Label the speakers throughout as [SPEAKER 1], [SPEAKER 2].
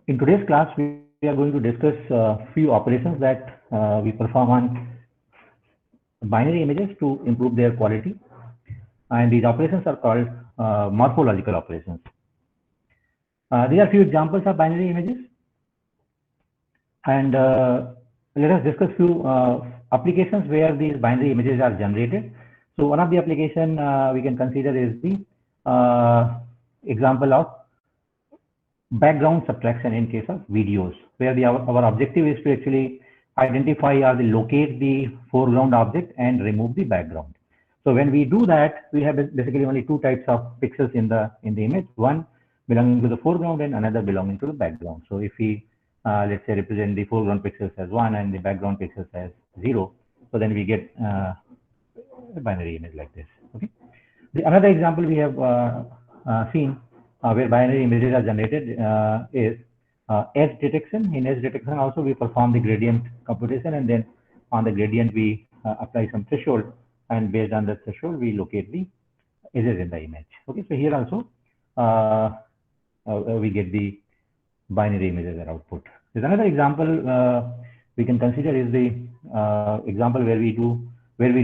[SPEAKER 1] In today's class, we are going to discuss a few operations that we perform on binary images to improve their quality. And these operations are called morphological operations. These are few examples of binary images. And let us discuss few applications where these binary images are generated. So one of the application we can consider is the example of background subtraction in case of videos, where our objective is to actually identify or locate the foreground object and remove the background. So when we do that, we have basically only two types of pixels in the image, one belonging to the foreground and another belonging to the background. So if we let's say represent the foreground pixels as 1 and the background pixels as 0, so then we get a binary image like this. Okay. Another example we have seen where binary images are generated is edge detection. In edge detection also we perform the gradient computation, and then on the gradient we apply some threshold, and based on the threshold we locate the edges in the image. Okay, so here also we get the binary image as an output. There's another example we can consider is the example where we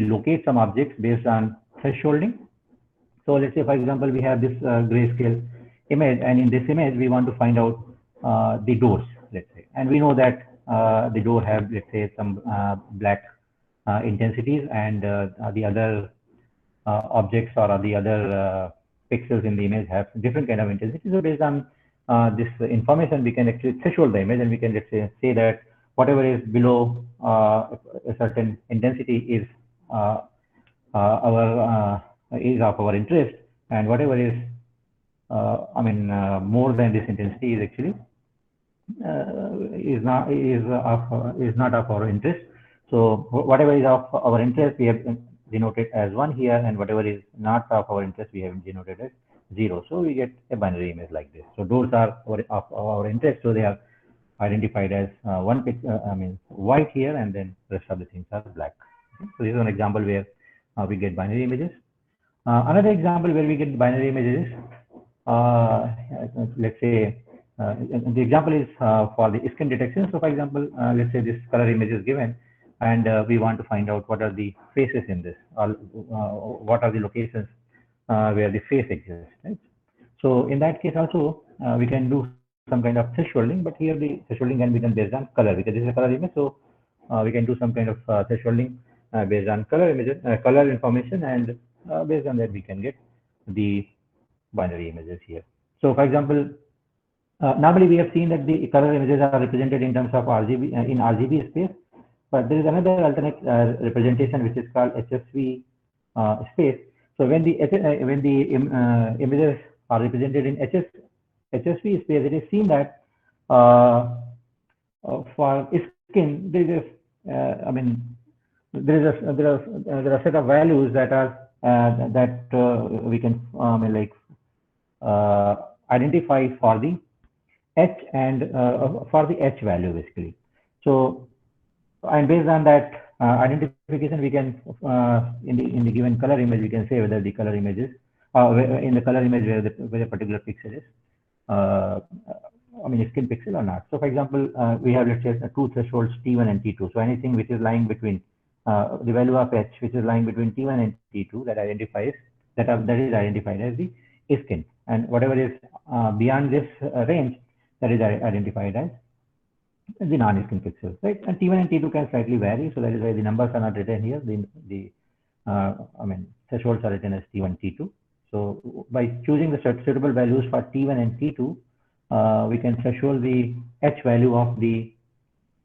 [SPEAKER 1] locate some objects based on thresholding. So let's say, for example, we have this grayscale image, and in this image we want to find out the doors, let's say, and we know that the door have, let's say, some black intensities, and the other objects or the other pixels in the image have different kind of intensity. So based on this information, we can actually threshold the image, and we can, let's say that whatever is below a certain intensity is is of our interest, and whatever is more than this intensity is actually is not of our interest. So whatever is of our interest we have denoted as 1 here, and whatever is not of our interest we have denoted as 0. So we get a binary image like this. So doors are of our interest, so they are identified as white here, and then rest of the things are black. Okay? So this is an example where we get binary images. Another example where we get binary images is let's say the example is for the skin detection. So for example, let's say this color image is given, and we want to find out what are the faces in this, or what are the locations where the face exists, right? So in that case also we can do some kind of thresholding, but here the thresholding can be done based on color, because this is a color image. So we can do some kind of thresholding based on color images, color information, and based on that we can get the binary images here. So for example, normally we have seen that the color images are represented in terms of RGB in RGB space, but there is another alternate representation which is called HSV space. So when the images are represented in HSV space, it is seen that for skin there is there are a set of values that are we can identify for the H and for the H value basically. So and based on that identification, we can in the given color image we can say whether the color image is in the color image where a particular pixel is skin pixel or not. So for example, we have, let's say, two thresholds T1 and T2. So anything which is lying between the value of H which is lying between T1 and T2 that is identified as the skin, and whatever is beyond this range that is identified as the non-skin pixels, right? And T1 and T2 can slightly vary, so that is why the numbers are not written here. The thresholds are written as T1, T2. So by choosing the suitable values for T1 and T2, we can threshold the H value of the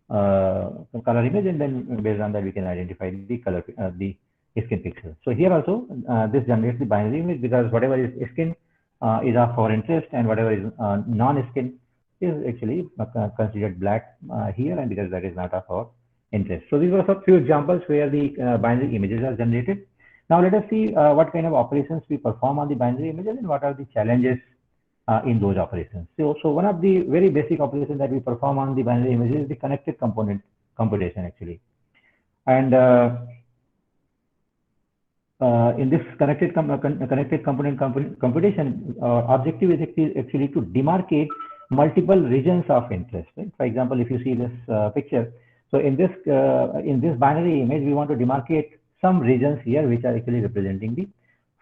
[SPEAKER 1] color image, and then based on that we can identify the color the skin pixel. So here also this generates the binary image, because whatever is skin is of our interest, and whatever is non-skin is actually considered black here, and because that is not of our interest. So these were a few examples where the binary images are generated. Now let us see what kind of operations we perform on the binary images and what are the challenges in those operations. So one of the very basic operations that we perform on the binary images is the connected component computation actually. And in this connected component computation, objective is actually to demarcate multiple regions of interest. Right? For example, if you see this picture, so in this binary image, we want to demarcate some regions here which are actually representing the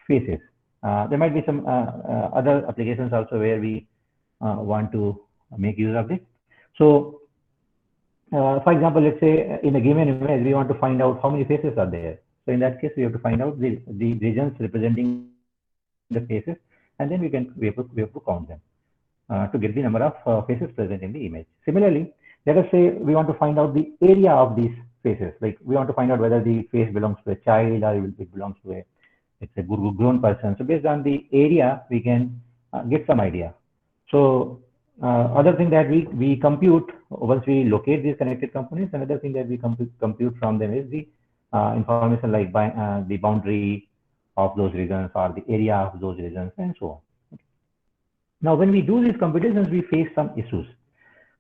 [SPEAKER 1] faces. There might be some other applications also where we want to make use of this. So, for example, let's say in a given image, we want to find out how many faces are there. So in that case, we have to find out the regions representing the faces, and then we have to count them to get the number of faces present in the image. Similarly, let us say we want to find out the area of these faces. Like we want to find out whether the face belongs to a child or it belongs to a grown person. So based on the area, we can get some idea. So other thing that we compute once we locate these connected components, another thing that we compute from them is the information like the boundary of those regions or the area of those regions and so on. Now, when we do these computations, we face some issues.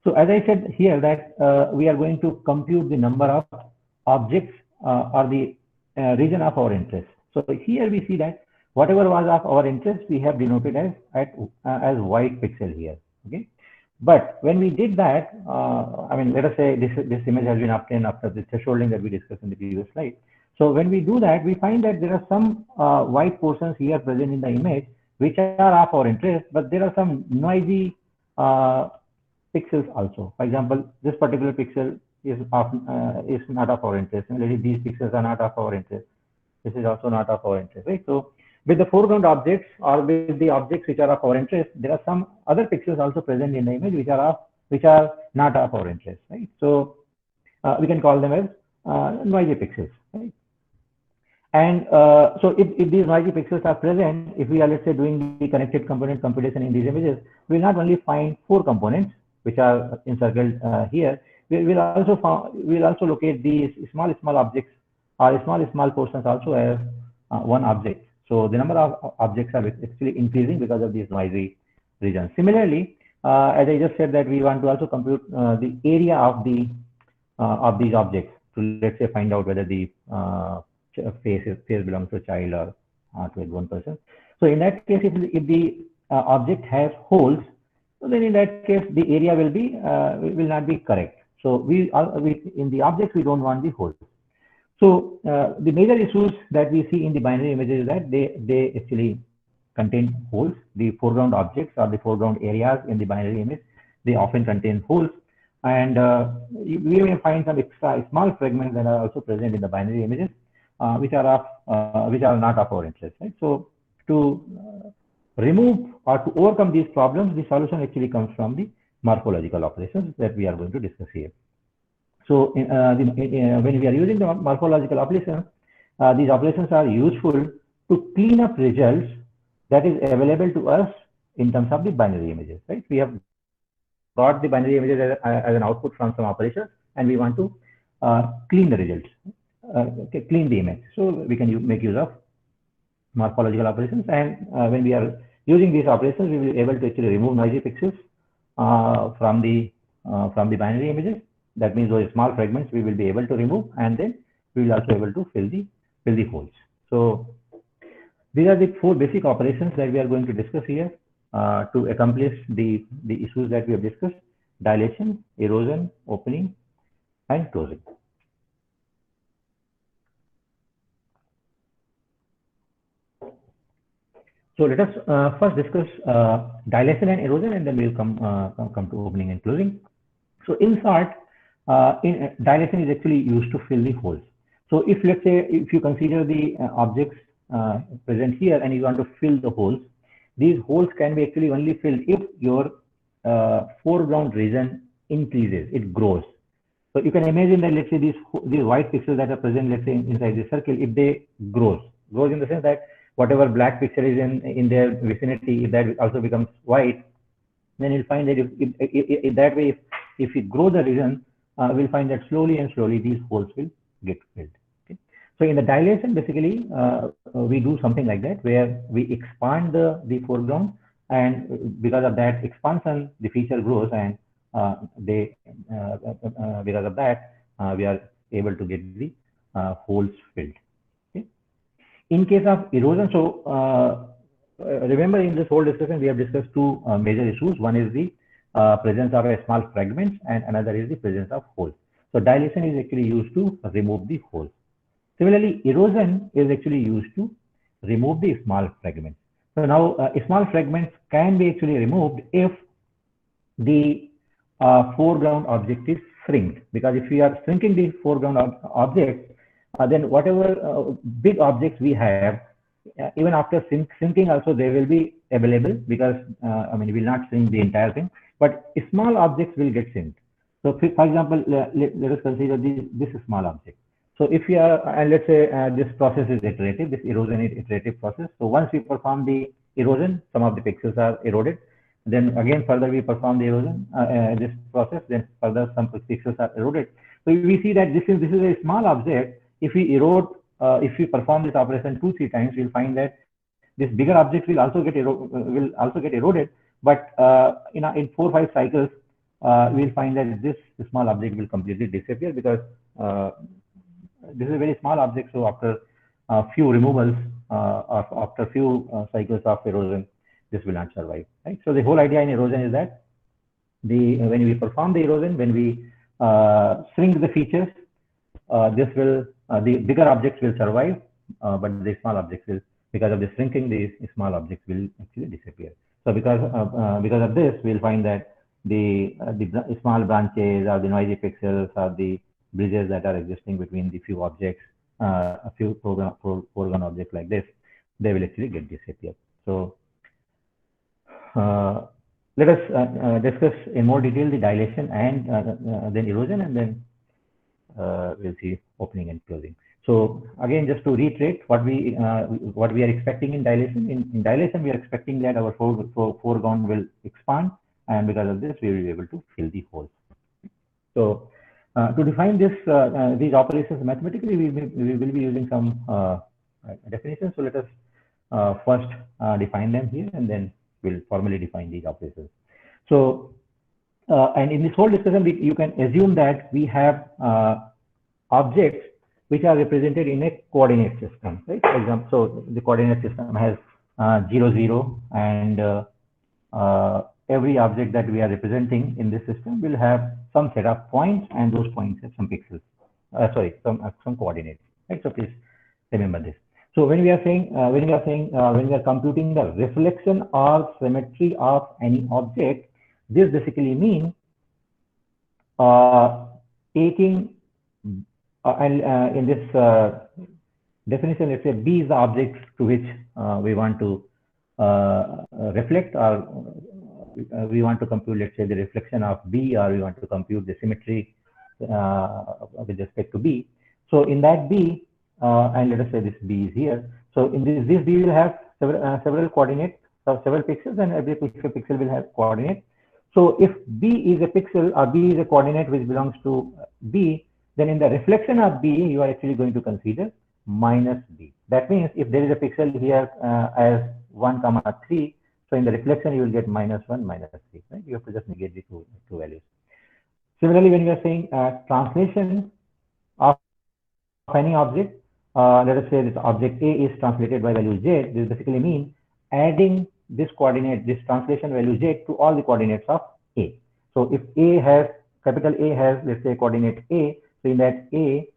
[SPEAKER 1] So as I said here that we are going to compute the number of objects or the region of our interest. So here we see that whatever was of our interest, we have denoted as white pixel here. Okay. But when we did that, I mean, let us say this image has been obtained after the thresholding that we discussed in the previous slide. So when we do that, we find that there are some white portions here present in the image which are of our interest, but there are some noisy pixels also. For example, this particular pixel is not of our interest. Similarly, these pixels are not of our interest. This is also not of our interest, right? So with the foreground objects or with the objects which are of our interest, there are some other pixels also present in the image which are not of our interest, right? So we can call them as noisy pixels, right? And so if these noisy pixels are present, if we are, let's say, doing the connected component computation in these images, we will not only find 4 components which are encircled here, we'll also locate these small objects or small portions also as one object. So the number of objects are actually increasing because of these noisy regions. Similarly, as I just said that we want to also compute the area of these objects to, let's say, find out whether the face belongs to a child or to a grown person. So in that case, if the object has holes, so then in that case the area will not be correct. So in the objects we don't want the holes. So the major issues that we see in the binary images is that they actually contain holes. The foreground objects or the foreground areas in the binary image, they often contain holes. And we may find some extra small fragments that are also present in the binary images, which are not of our interest, right? So to remove or to overcome these problems, the solution actually comes from the morphological operations that we are going to discuss here. So when we are using the morphological operations, these operations are useful to clean up results that is available to us in terms of the binary images, right? We have got the binary images as an output from some operations, and we want to clean the results, clean the image. So we can make use of morphological operations, and when we are using these operations, we will be able to actually remove noisy pixels from the binary images. That means those small fragments we will be able to remove, and then we will also be able to fill the holes. So these are the 4 basic operations that we are going to discuss here to accomplish the issues that we have discussed: dilation, erosion, opening, and closing. So let us first discuss dilation and erosion, and then we'll come to opening and closing. So in short, dilation is actually used to fill the holes. So if, let's say, if you consider the objects present here and you want to fill the holes, these holes can be actually only filled if your foreground region increases, it grows. So you can imagine that, let's say, these white pixels that are present, let's say, inside the circle, if they grows in the sense that whatever black pixel is in their vicinity, if that also becomes white, then you'll find that if that way, if we grow the region, we'll find that slowly these holes will get filled. Okay? So in the dilation, basically, we do something like that, where we expand the foreground, and because of that expansion, the feature grows, and because of that, we are able to get the holes filled. Okay? In case of erosion, so remember in this whole discussion, we have discussed 2 major issues. One is the presence of a small fragments, and another is the presence of holes. So dilation is actually used to remove the holes. Similarly, erosion is actually used to remove the small fragments. So now small fragments can be actually removed if the foreground object is shrinked, because if we are shrinking the foreground object, then whatever big objects we have, even after shrinking also they will be available, because I mean we will not shrink the entire thing, but small objects will get shrinked. So for example, let us consider this small object. So if we are, and let's say this process is iterative, this erosion is iterative process. So once we perform the erosion, some of the pixels are eroded. Then again further we perform the erosion, this process, then further some pixels are eroded. So we see that this is a small object. If we erode, if we perform this operation 2-3 times, we'll find that this bigger object will also get eroded. But in 4-5 cycles, we'll find that this small object will completely disappear, because this is a very small object. So after a few removals, after a few cycles of erosion, this will not survive, right? So the whole idea in erosion is that when we perform the erosion, when we shrink the features, the bigger objects will survive, but the small objects will, because of the shrinking, the small objects will actually disappear. So because of this, we'll find that the small branches or the noisy pixels or the bridges that are existing between the few objects, a few foreground objects like this, they will actually get disappear. So let us discuss in more detail the dilation and then erosion, and then we'll see opening and closing. So again, just to reiterate what we are expecting in dilation. In dilation, we are expecting that our foreground will expand, and because of this, we will be able to fill the holes. So to define this these operations mathematically, we will be using some definitions. So let us first define them here, and then we'll formally define these operations. So and in this whole discussion, you can assume that we have objects which are represented in a coordinate system, right? For example, so the coordinate system has 0, 0, and every object that we are representing in this system will have some set of points, and those points have some pixels. Some coordinates, right? So please remember this. So when we are saying when we are computing the reflection or symmetry of any object, this basically means taking and in this definition, let's say B is the object to which we want to reflect, or we want to compute, let's say, the reflection of B, or we want to compute the symmetry with respect to B. So in that B, and let us say this B is here. So in this B will have several coordinates, several pixels, and every pixel will have coordinates. So if B is a pixel, or B is a coordinate which belongs to B, then in the reflection of B, you are actually going to consider minus B. That means if there is a pixel here as 1, 3, so in the reflection you will get -1, -3, right? You have to just negate the two values. Similarly, when you are saying translation of any object, let us say this object A is translated by value Z, this basically means adding this coordinate, this translation value Z, to all the coordinates of A. So if A has, capital A has, let's say, coordinate A, so in that A,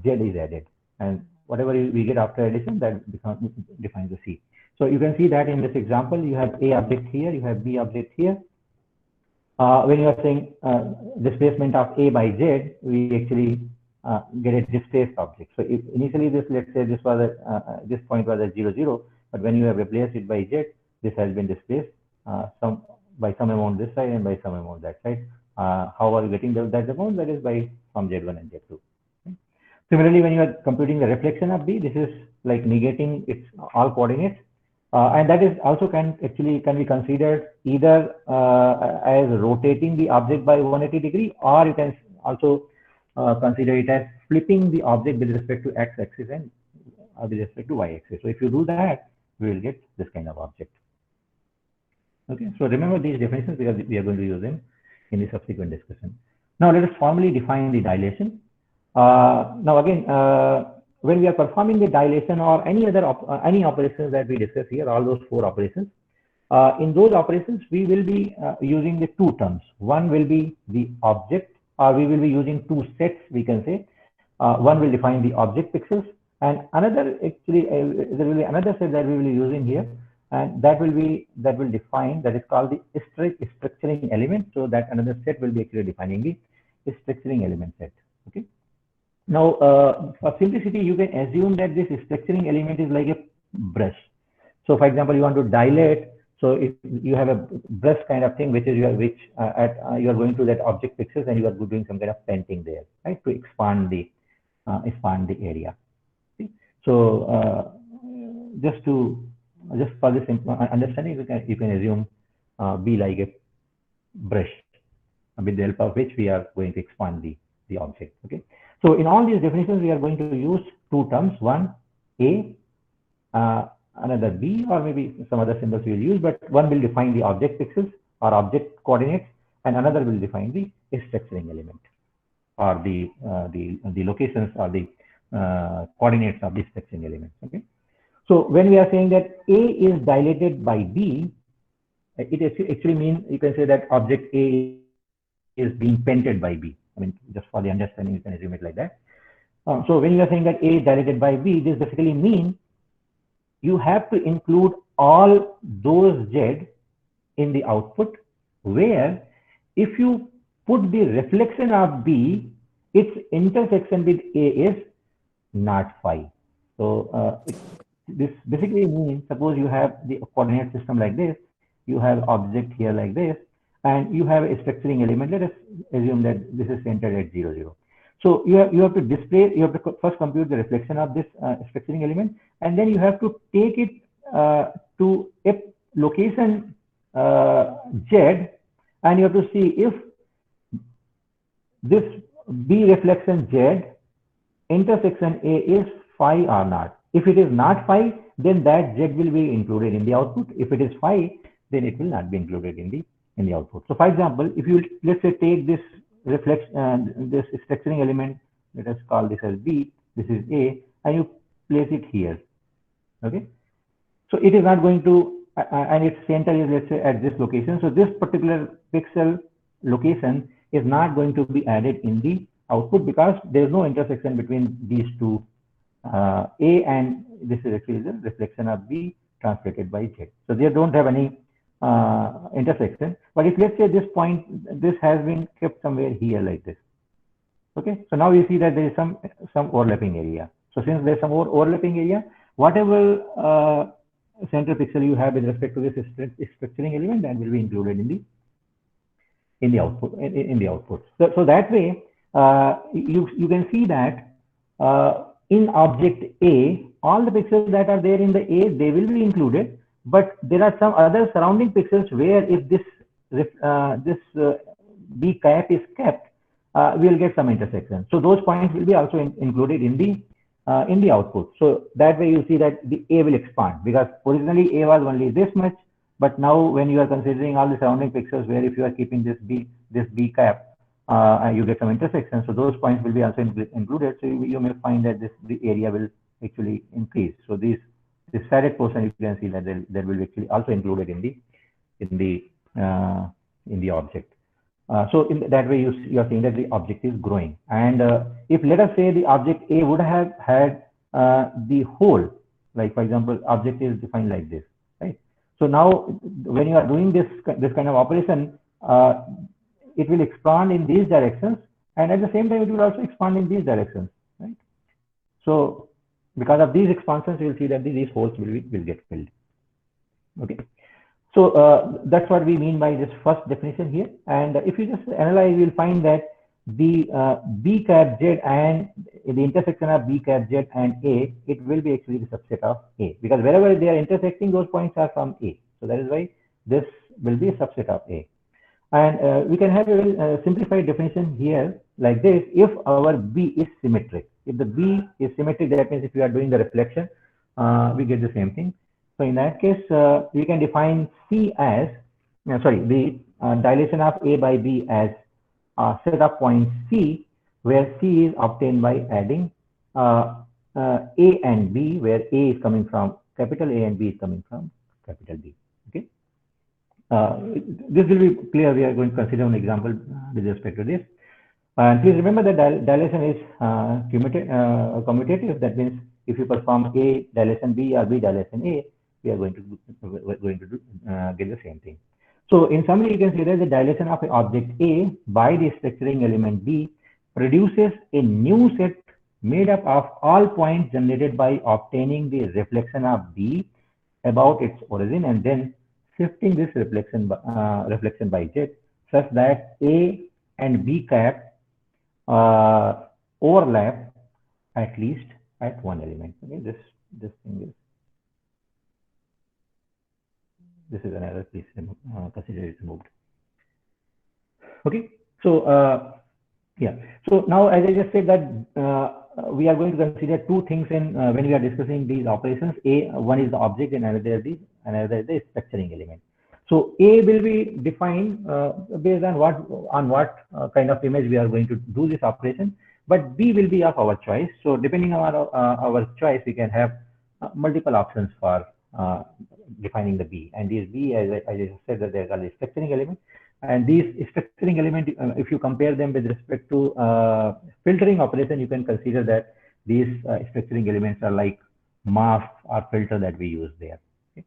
[SPEAKER 1] Z is added, and whatever we get after addition, that defines the C. So you can see that in this example, you have A object here, you have B object here. When you are saying displacement of A by Z, we actually get a displaced object. So if initially this, let's say, this was this point was at 0, 0, but when you have replaced it by Z, this has been displaced by some amount this side and by some amount that side. How are you getting that amount? That is by from Z1 and Z2. Okay. Similarly, when you are computing the reflection of B, this is like negating its all coordinates, and that is also can be considered either as rotating the object by 180 degree, or you can also consider it as flipping the object with respect to x-axis and with respect to y-axis. So if you do that, we will get this kind of object. Okay, so remember these definitions because we are going to use them in the subsequent discussion. Now let us formally define the dilation. Now again, when we are performing the dilation or any other any operations that we discuss here, all those 4 operations, In those operations, we will be using the two terms. One will be the object, or we will be using two sets, we can say. One will define the object pixels, and another actually there will be another set that we will be using here, and that will define, that is called the structuring element. So that another set will be actually defining the structuring element set. Okay. Now, for simplicity, you can assume that this structuring element is like a brush. So, for example, you want to dilate. So, if you have a brush kind of thing, which is you are going to that object pixels, and you are doing some kind of painting there, right, to expand the area. See? So, just for this understanding, you can assume be like a brush with the help of which we are going to expand the object. Okay. So in all these definitions, we are going to use two terms, one A, another B, or maybe some other symbols we will use, but one will define the object pixels or object coordinates, and another will define the structuring element, or the locations or the coordinates of the structuring element. Okay. So when we are saying that A is dilated by B, it actually means, you can say that object A is being painted by B. I mean, just for the understanding, you can assume it like that. So when you are saying that A is dilated by B, this basically means you have to include all those Z in the output, where if you put the reflection of B, its intersection with A is not phi. So this basically means, suppose you have the coordinate system like this, you have object here like this, and you have a structuring element. Let us assume that this is centered at 0, 0. So you have to display, you have to first compute the reflection of this structuring element, and then you have to take it to a location Z, and you have to see if this B reflection Z intersection A is phi or not. If it is not phi, then that Z will be included in the output. If it is phi, then it will not be included in the output. So for example, if you, let's say, take this this structuring element, let us call this as B, this is A, and you place it here. Okay. So it is not going to, and its center is, let's say, at this location. So this particular pixel location is not going to be added in the output, because there is no intersection between these two, A, and this is actually the reflection of B translated by Z. So they don't have any intersection. But if, let's say, this point, this has been kept somewhere here like this. Okay. So now you see that there is some overlapping area. So since there's some more overlapping area, whatever center pixel you have with respect to this structuring element, that will be included in the output. So that way, you can see that in object A, all the pixels that are there in the A, they will be included, but there are some other surrounding pixels where if this B cap is kept, we'll get some intersection. So those points will be also included in the output. So that way you see that the A will expand, because originally A was only this much, but now when you are considering all the surrounding pixels, where if you are keeping this B cap, you get some intersection. So those points will be also included. So you may find that the area will actually increase. So this shaded portion, you can see that that will be actually also included in the object. So in that way, you are seeing that the object is growing. And if, let us say, the object A would have had the whole, like for example, object is defined like this, right? So now when you are doing this kind of operation, it will expand in these directions, and at the same time it will also expand in these directions, right? So because of these expansions, you will see that these holes will get filled. Okay. So that's what we mean by this first definition here. And if you just analyze, you'll find that the B cap Z and the intersection of B cap Z and A, it will be actually the subset of A, because wherever they are intersecting, those points are from A. So that is why this will be a subset of A. And we can have a simplified definition here like this: if our B is symmetric. If the B is symmetric, that means if you are doing the reflection, we get the same thing. So in that case, we can define C as, the dilation of A by B as a set of points C, where C is obtained by adding A and B, where A is coming from capital A and B is coming from capital B. Okay. This will be clear. We are going to consider an example with respect to this. And please remember that dilation is commutative. That means if you perform A dilation B or B dilation A, we are going to get the same thing. So in summary, you can see that the dilation of object A by the structuring element B produces a new set made up of all points generated by obtaining the reflection of B about its origin and then shifting this reflection by Z such that A and B cap overlap at least at one element. Okay, this thing is an error. Please consider it removed. Okay, so yeah. So now, as I just said that we are going to consider two things in when we are discussing these operations. One is the object, and another is the structuring element. So A will be defined based on what kind of image we are going to do this operation, but B will be of our choice. So depending on our choice, we can have multiple options for defining the B. And these B, as I said, that they are called the structuring element. And these structuring element, if you compare them with respect to filtering operation, you can consider that these structuring elements are like mask or filter that we use there. Okay.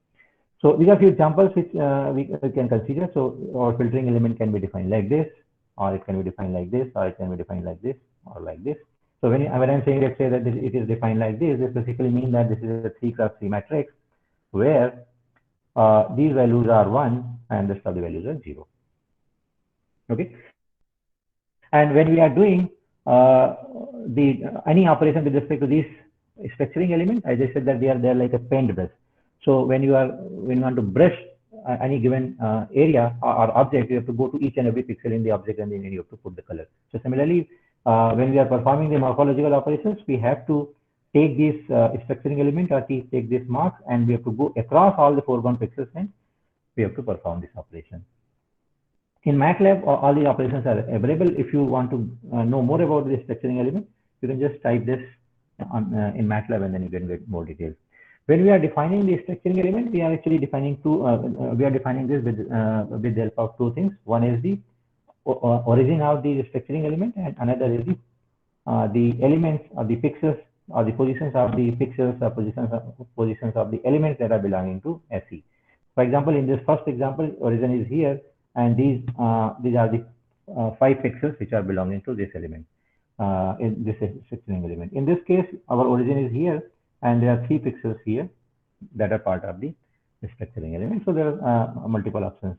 [SPEAKER 1] So these are few examples which we can consider. So our filtering element can be defined like this, or it can be defined like this, or it can be defined like this, or like this. So when I'm saying, let's say that it is defined like this basically means that this is a 3x3 matrix where these values are 1 and the rest of the values are 0. Okay, and when we are doing any operation with respect to this structuring element, as I said that they are like a paintbrush. So when you want to brush any given area or object, you have to go to each and every pixel in the object and then you have to put the color. So similarly, when we are performing the morphological operations, we have to take this structuring element or take this mark, and we have to go across all the foreground pixels and we have to perform this operation. In MATLAB, all the operations are available. If you want to know more about the structuring element, you can just type this in MATLAB and then you can get more details. When we are defining the structuring element, we are actually defining we are defining this with the help of two things. One is the origin of the structuring element, and another is the elements or the pixels or the positions of the pixels or positions of the elements that are belonging to SE. For example, in this first example, origin is here. And these are the 5 pixels which are belonging to this element, in this structuring element. In this case, our origin is here, and there are 3 pixels here that are part of the structuring element. So there are multiple options.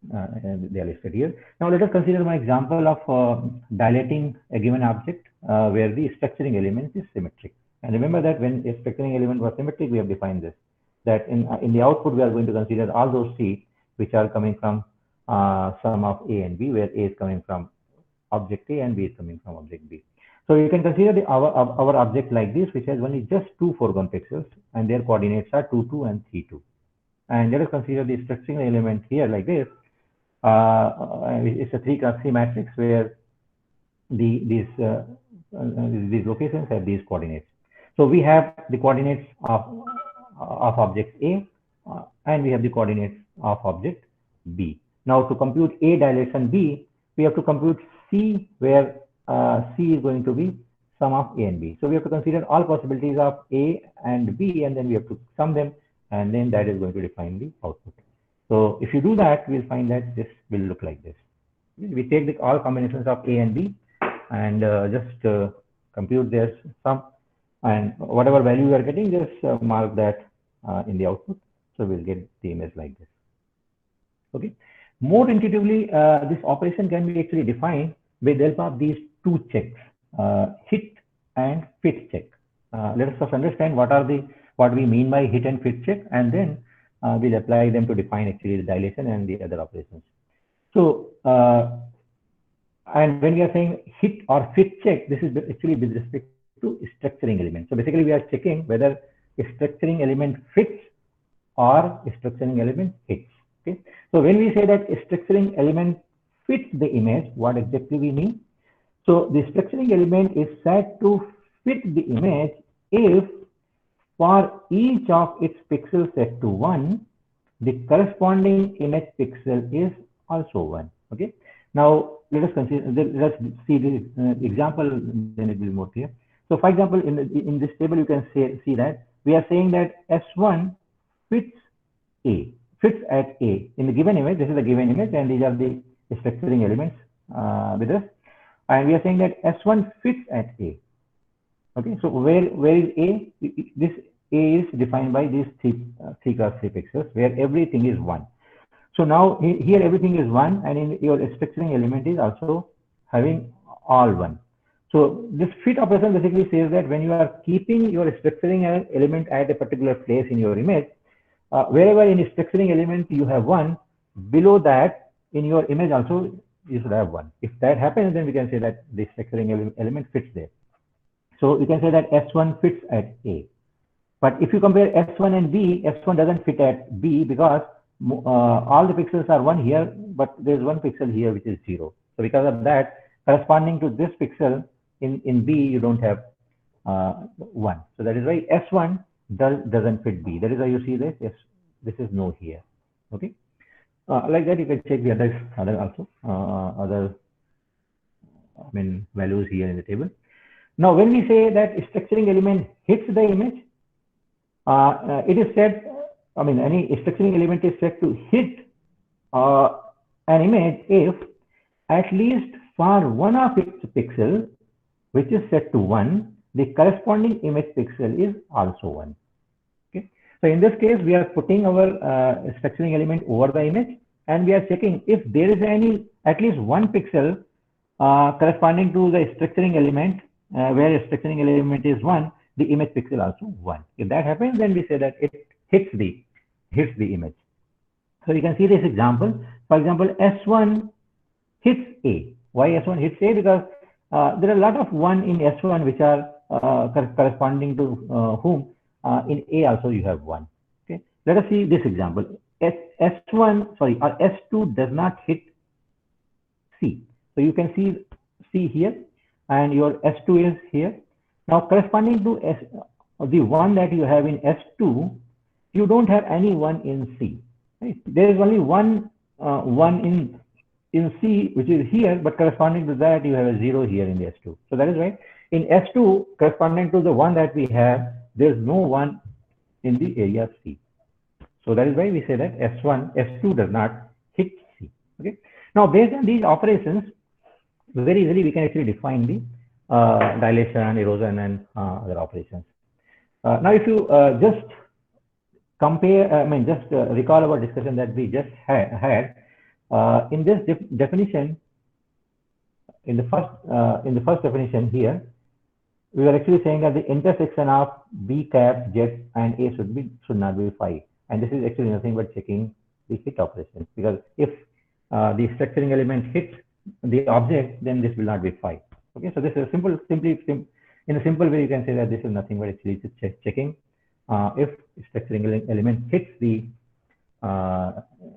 [SPEAKER 1] They are listed here. Now let us consider my example of dilating a given object where the structuring element is symmetric. And remember that when a structuring element was symmetric, we have defined this. That in the output, we are going to consider all those C which are coming from sum of A and B, where A is coming from object A and B is coming from object B. So you can consider our object like this, which has only just 2 foreground pixels, and their coordinates are 2, 2, and 3, 2. And let us consider the structuring element here like this. It's a 3x3 matrix where these locations have these coordinates. So we have the coordinates of object A, and we have the coordinates of object B. Now to compute A dilation B, we have to compute C, where C is going to be sum of A and B. So we have to consider all possibilities of A and B, and then we have to sum them, and then that is going to define the output. So if you do that, we'll find that this will look like this. We take all combinations of A and B and just compute their sum, and whatever value we are getting, just mark that in the output. So we'll get the image like this. Okay. More intuitively, this operation can be actually defined with the help of these 2 checks, hit and fit check. Let us first understand what we mean by hit and fit check, and then we'll apply them to define actually the dilation and the other operations. So, and when we are saying hit or fit check, this is actually with respect to structuring element. So basically, we are checking whether a structuring element fits or a structuring element hits. Okay. So when we say that a structuring element fits the image, what exactly we mean? So the structuring element is said to fit the image if for each of its pixels set to 1, the corresponding image pixel is also 1. Okay. Now let us consider. Let's see the example. Then it will be more clear. So, for example, in this table, you can see that we are saying that S1 fits at A in the given image. This is the given image, and these are the structuring elements with us. And we are saying that S1 fits at A. Okay, so where is A? This A is defined by these 3 cross 3 pixels, where everything is 1. So now here everything is 1, and in your structuring element is also having all 1. So this fit operation basically says that when you are keeping your structuring element at a particular place in your image, wherever in a structuring element you have 1, below that in your image also you should have 1. If that happens, then we can say that the structuring element fits there. So you can say that S1 fits at A. But if you compare S1 and B, S1 doesn't fit at B because all the pixels are 1 here, but there's 1 pixel here which is 0. So because of that, corresponding to this pixel in B, you don't have 1. So that is why S1 doesn't fit B. That is why you see this. Yes, this is no here. Okay. Like that, you can check the other values here in the table. Now, when we say that structuring element hits the image, it is said, any structuring element is said to hit an image if at least for one of its pixels, which is set to 1, the corresponding image pixel is also 1. Okay. So in this case, we are putting our structuring element over the image, and we are checking if there is at least one pixel corresponding to the structuring element, where the structuring element is 1, the image pixel also 1. If that happens, then we say that it hits the image. So you can see this example. For example, S1 hits A. Why S1 hits A? Because there are a lot of 1 in S1 which are corresponding to whom in A also you have 1. Okay. Let us see this example. S2 does not hit C. So you can see C here, and your S2 is here. Now corresponding to the 1 that you have in S2, you don't have any 1 in C. Right? There is only one in C, which is here, but corresponding to that, you have a 0 here in the S2. So that is why in S2, corresponding to the 1 that we have, there is no 1 in the area C. So that is why we say that S2 does not hit C. Okay. Now, based on these operations, very easily we can actually define the dilation, erosion, and other operations. Now, if you just compare, recall our discussion that we just had. In this definition, in the first definition here, we are actually saying that the intersection of B cap, Z, and A should not be phi. And this is actually nothing but checking the hit operation, because if the structuring element hits the object, then this will not be phi. Okay, so this is in a simple way, you can say that this is nothing but actually checking if structuring element hits the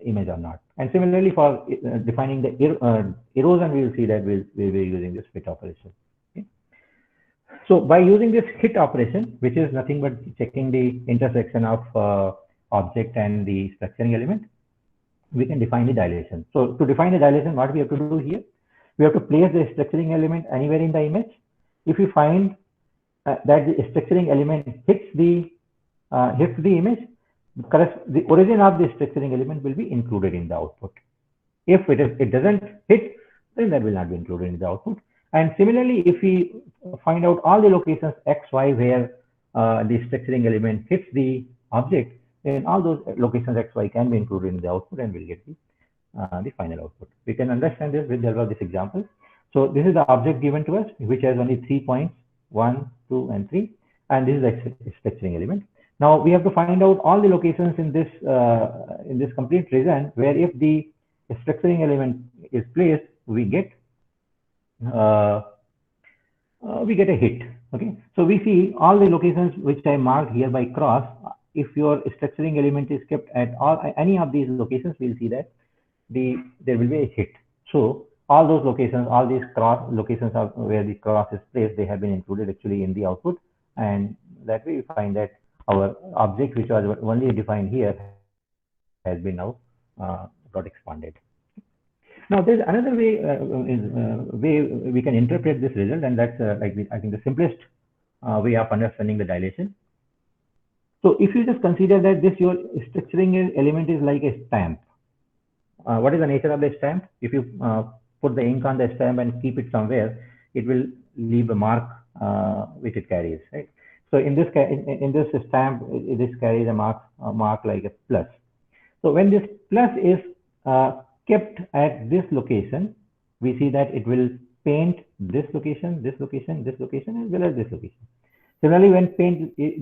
[SPEAKER 1] image or not. And similarly, for defining the erosion, we will see that we'll be using this fit operation. Okay. So by using this hit operation, which is nothing but checking the intersection of object and the structuring element, we can define the dilation. So to define the dilation, what we have to do here, we have to place the structuring element anywhere in the image. If we find that the structuring element hits the image, the origin of the structuring element will be included in the output. If it doesn't hit, then that will not be included in the output. And similarly, if we find out all the locations X, Y, where the structuring element hits the object, then all those locations X, Y can be included in the output, and we'll get the final output. We can understand this with the help of this example. So this is the object given to us, which has only 3 points, 1, 2, and 3, and this is the structuring element. Now we have to find out all the locations in this complete region where if the structuring element is placed, we get a hit. Okay, so we see all the locations which I marked here by cross. If your structuring element is kept at any of these locations, we'll see that there will be a hit. So all those locations, all these cross locations where the cross is placed, they have been included actually in the output, and that way we find that our object, which was only defined here, has been now got expanded. Now, there's another way way we can interpret this result, and that's I think the simplest way of understanding the dilation. So, if you just consider that this your structuring element is like a stamp. What is the nature of the stamp? If you put the ink on the stamp and keep it somewhere, it will leave a mark which it carries, right? So in this stamp, this carries a mark like a plus. So when this plus is kept at this location, we see that it will paint this location, this location, this location, as well as this location. Similarly, when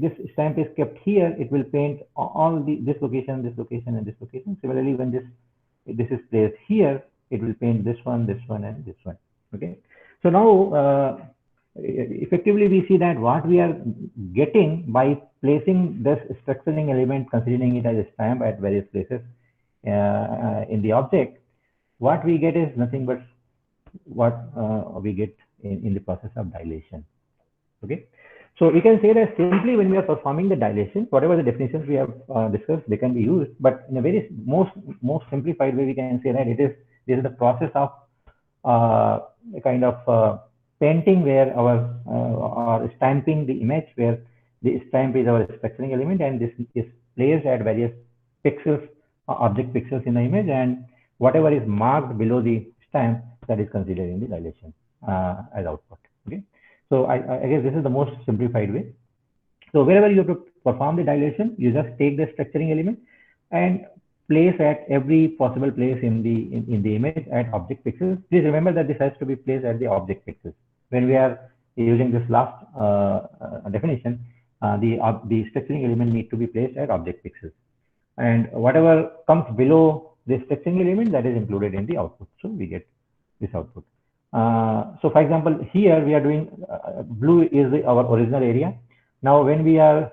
[SPEAKER 1] this stamp is kept here, it will paint all this location, this location, and this location. Similarly, when this is placed here, it will paint this one, and this one. Okay. So now, effectively, we see that what we are getting by placing this structuring element, considering it as a stamp at various places in the object, what we get is nothing but what we get in the process of dilation. Okay. So we can say that simply when we are performing the dilation, whatever the definitions we have discussed, they can be used. But in a very most simplified way, we can say that this is the process of a kind of painting where or stamping the image, where the stamp is our structuring element, and this is placed at various pixels, object pixels in the image, and whatever is marked below the stamp, that is considered in the dilation as output. Okay. So I guess this is the most simplified way. So wherever you have to perform the dilation, you just take the structuring element and place at every possible place in the image at object pixels. Please remember that this has to be placed at the object pixels. When we are using this last definition, the structuring element needs to be placed at object pixels, and whatever comes below the structuring element, that is included in the output. So we get this output. So for example, here we are doing blue is our original area. Now when we are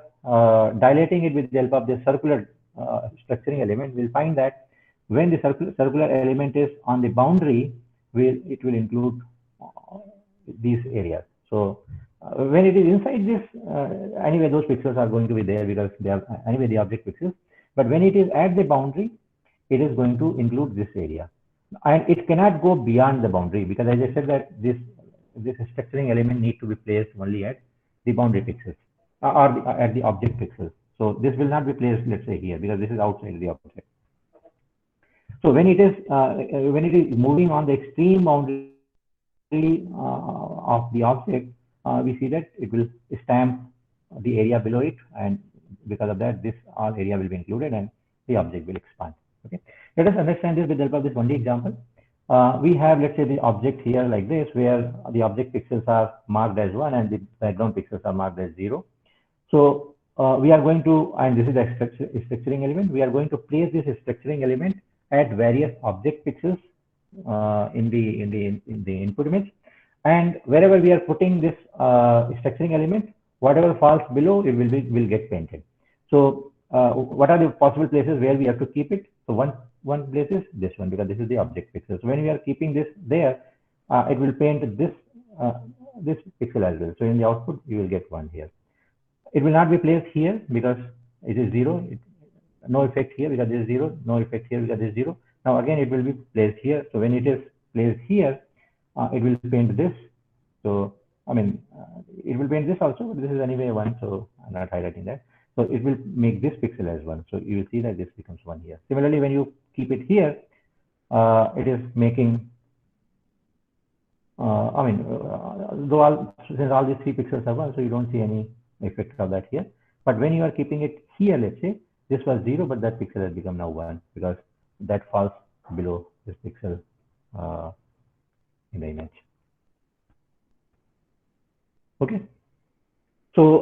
[SPEAKER 1] dilating it with the help of the circular structuring element, we'll find that when the circular element is on the boundary, it will include these areas. So when it is inside this, anyway those pixels are going to be there because they are anyway the object pixels. But when it is at the boundary, it is going to include this area. And it cannot go beyond the boundary, because as I said that this structuring element needs to be placed only at the boundary pixels or at the object pixels. So this will not be placed, let's say, here, because this is outside the object. So when it is moving on the extreme boundary of the object, we see that it will stamp the area below it, and because of that, this all area will be included and the object will expand. Okay. Let us understand this with the help of this 1D example. We have, let's say, the object here like this, where the object pixels are marked as 1 and the background pixels are marked as 0. So we are going to, and this is the structuring element, we are going to place this structuring element at various object pixels in the input image, and wherever we are putting this structuring element, whatever falls below, it will get painted. So what are the possible places where we have to keep it? So one place is this one, because this is the object pixel. So when we are keeping this there, it will paint this this pixel as well. So in the output, you will get 1 here. It will not be placed here because it is 0. No effect here because this is 0. No effect here because this is 0. Now again, it will be placed here. So when it is placed here, it will paint this. So I mean, it will paint this also, but this is anyway 1. So I'm not highlighting that. So it will make this pixel as 1. So you will see that this becomes 1 here. Similarly, when you keep it here, it is making, since all these 3 pixels are 1, so you don't see any effect of that here. But when you are keeping it here, let's say, this was 0, but that pixel has become now 1 because that falls below this pixel in the image. Okay. So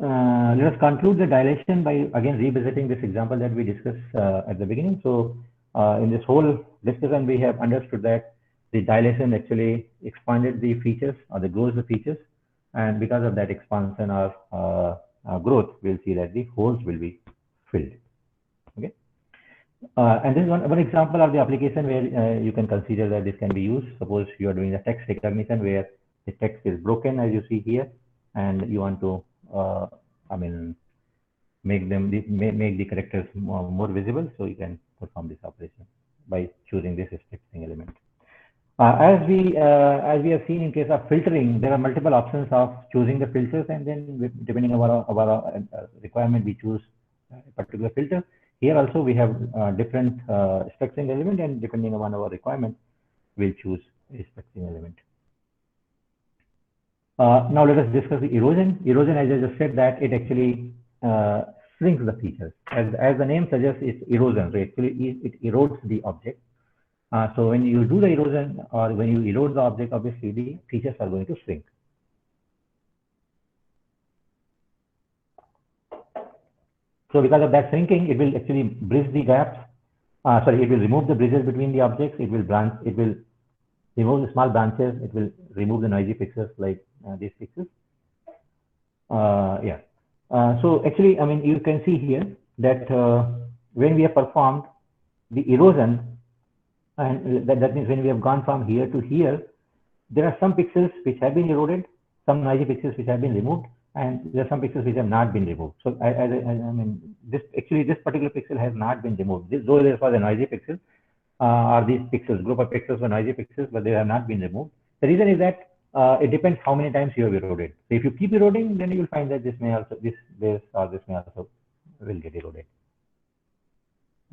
[SPEAKER 1] let us conclude the dilation by again revisiting this example that we discussed at the beginning. So in this whole discussion, we have understood that the dilation actually expanded the features or the grows the features, and because of that expansion or growth, we'll see that the holes will be filled. Okay. And this is one example of the application where you can consider that this can be used. Suppose you are doing the text recognition where the text is broken, as you see here, and you want to make the characters more visible, so you can perform this operation by choosing this stretching element. As we have seen in case of filtering, there are multiple options of choosing the filters, and then depending on our requirement, we choose a particular filter. Here also we have different structuring element, and depending on our requirement, we'll choose a structuring element. Now let us discuss the erosion. Erosion, as I just said, that it actually shrinks the features. As the name suggests, it's erosion. So actually it erodes the object. So when you do the erosion or when you erode the object, obviously the features are going to shrink. So because of that shrinking, it will actually bridge the gaps. It will remove the bridges between the objects. It will remove the small branches. It will remove the noisy pixels like these pixels. So actually, I mean, you can see here that when we have performed the erosion, and that means when we have gone from here to here, there are some pixels which have been eroded, some noisy pixels which have been removed, and there are some pixels which have not been removed. So I mean, this particular pixel has not been removed. Though there was a noisy pixel, or these pixels, group of pixels were noisy pixels, but they have not been removed. The reason is that it depends how many times you have eroded. So if you keep eroding, then you will find that this may also this may also will get eroded.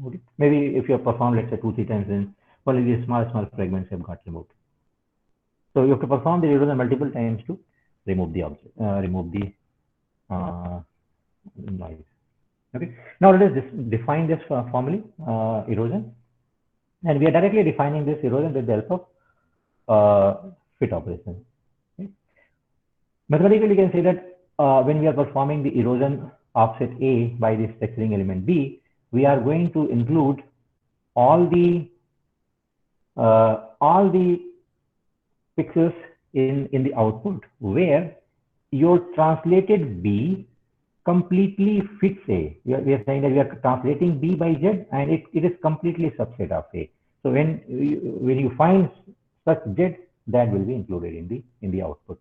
[SPEAKER 1] Okay. Maybe if you have performed, let's say 2-3 times, then only these small fragments have got removed. So you have to perform the erosion multiple times to remove the object, remove the noise. Okay. Now let us define this formally, erosion, and we are directly defining this erosion with the help of fit operation. Okay. Mathematically, you can say that when we are performing the erosion offset A by the structuring element B, we are going to include all the pixels in the output where your translated B completely fits A. We are saying that we are translating B by Z, and it is completely a subset of A. So when you find such Z, that will be included in the output.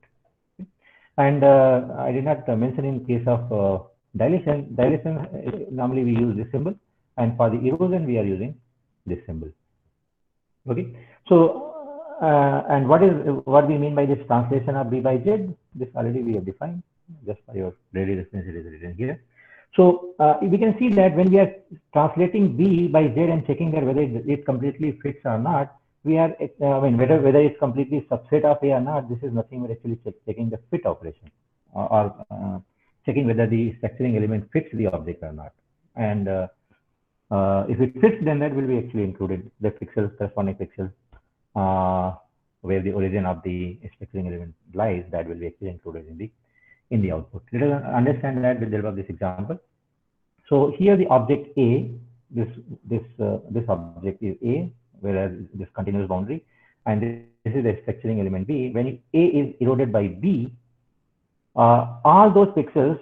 [SPEAKER 1] And I did not mention in case of dilation. Dilation, normally we use this symbol, and for the erosion we are using this symbol. Okay. So and what we mean by this translation of B by Z? This already we have defined. Just for your ready reference, it is written here. So we can see that when we are translating B by Z and checking that whether it completely fits or not, we are whether it's completely subset of A or not. This is nothing but actually checking the fit operation, or checking whether the structuring element fits the object or not. And if it fits, then that will be actually included, the pixels, corresponding pixels where the origin of the structuring element lies. That will be actually included in the output. Let us understand that with the help of this example. So here the object A, this object is A, whereas this continuous boundary, and this is the structuring element B. When A is eroded by B, all those pixels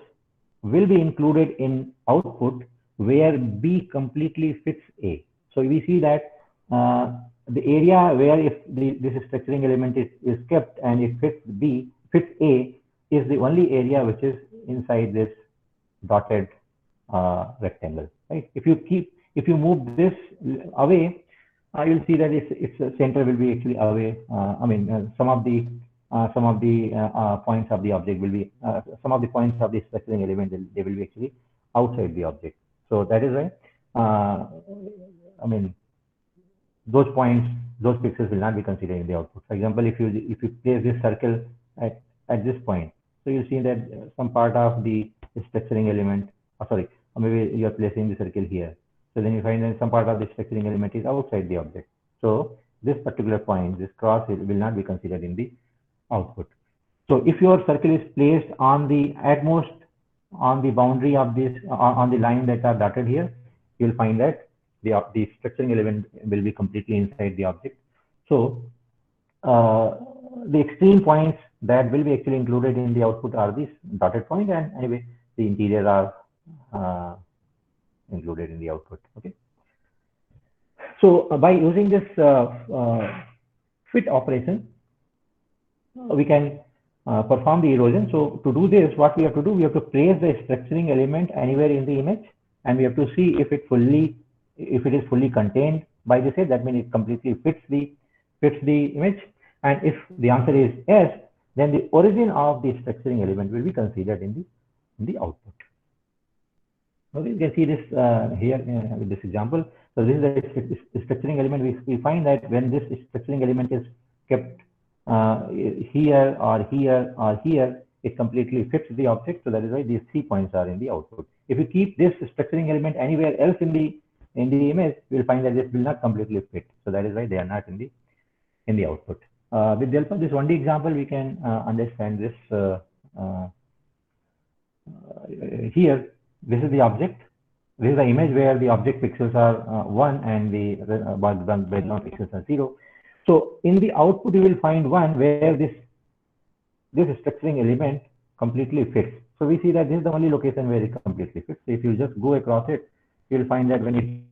[SPEAKER 1] will be included in output where B completely fits A. So we see that the area where if this structuring element is kept and it fits A, is the only area which is inside this dotted rectangle, right? If you move this away, you'll see that its center will be actually away. Some of the points of the object will be some of the points of the structuring element, they will be actually outside the object. So that is why those points, those pixels will not be considered in the output. For example, if you place this circle at this point, so you see that some part of the structuring element, maybe you are placing the circle here. So then you find that some part of the structuring element is outside the object. So this particular point, this cross, will not be considered in the output. So if your circle is placed on the boundary of this, on the line that are dotted here, you will find that the structuring element will be completely inside the object. So the extreme points that will be actually included in the output are these dotted points, and anyway, the interior are included in the output. Okay. So by using this fit operation, we can perform the erosion. So to do this, what we have to do, we have to place the structuring element anywhere in the image, and we have to see if it is fully contained by this edge. That means it completely fits the image. And if the answer is yes, then the origin of the structuring element will be considered in the output. Okay, you can see this here with this example. So this is the structuring element. We find that when this structuring element is kept here or here or here, it completely fits the object. So that is why these 3 points are in the output. If you keep this structuring element anywhere else in the image, you will find that this will not completely fit. So that is why they are not in the output. With the help of this 1D example, we can understand this. Here, this is the object. This is the image where the object pixels are 1 and the background pixels are 0. So in the output, you will find 1 where this structuring element completely fits. So we see that this is the only location where it completely fits. So if you just go across it, you will find that when it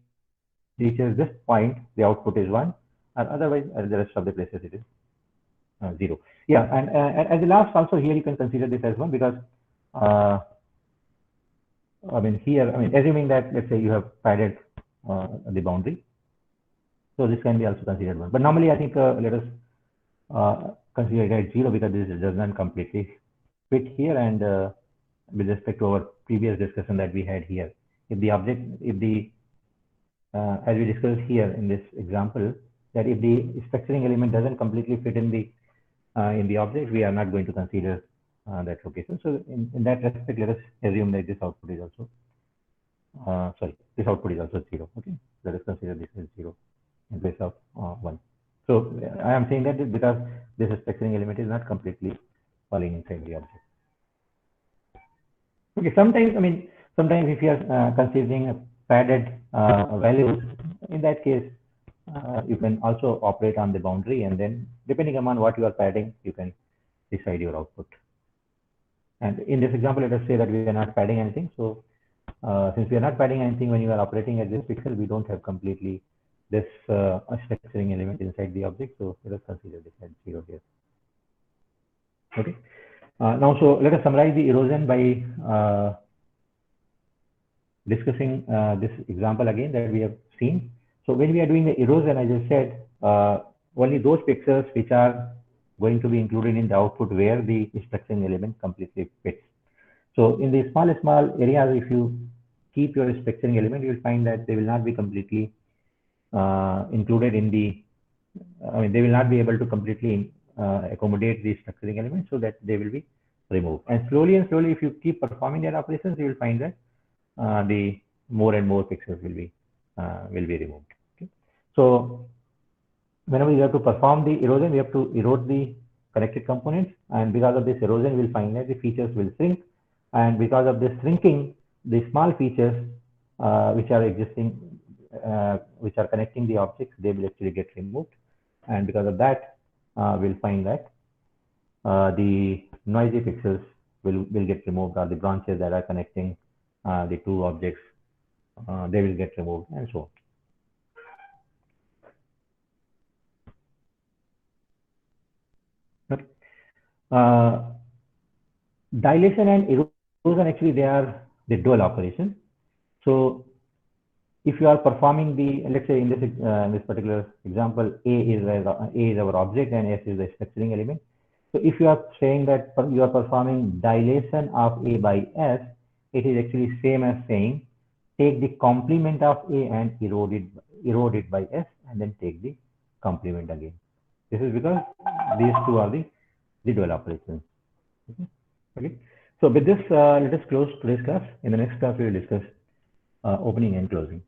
[SPEAKER 1] reaches this point, the output is 1, and otherwise the rest of the places it is 0. Yeah, and as the last also here you can consider this as 1 because assuming that let's say you have padded the boundary, so this can be also considered 1. But normally I think let us consider it as 0 because this does not completely fit here. And with respect to our previous discussion that we had here, if the object, as we discussed here in this example, that if the structuring element doesn't completely fit in the object, we are not going to consider that location. So in that respect, let us assume that this output is also this output is also 0. Okay, let us consider this as 0 in place of 1. So I am saying that because this structuring element is not completely falling inside the object. Okay, sometimes if you are considering padded values, in that case, you can also operate on the boundary, and then depending upon what you are padding, you can decide your output. And in this example, let us say that we are not padding anything. So since we are not padding anything when you are operating at this pixel, we don't have completely this structuring element inside the object. So let us consider this as 0 here. Okay. Now, so let us summarize the erosion by discussing this example again that we have seen. So when we are doing the erosion, as I said, only those pixels which are going to be included in the output where the structuring element completely fits. So in the small areas, if you keep your structuring element, you will find that they will not be completely included in the, they will not be able to completely accommodate the structuring element, so that they will be removed. And slowly, if you keep performing that operations, you will find that the more and more pixels will be removed. Okay? So whenever you have to perform the erosion, we have to erode the connected components, and because of this erosion, we'll find that the features will shrink, and because of this shrinking, the small features which are existing, which are connecting the objects, they will actually get removed, and because of that, we'll find that the noisy pixels will get removed, or the branches that are connecting the two objects, they will get removed, and so on. Dilation and erosion, actually they are the dual operation. So if you are performing the, let's say in this particular example, A is our object and S is the structuring element. So if you are saying that you are performing dilation of A by S, it is actually same as saying take the complement of A and erode it by S, and then take the complement again. This is because these two are the dual operations. Okay. So with this, let us close today's class. In the next class, we will discuss opening and closing.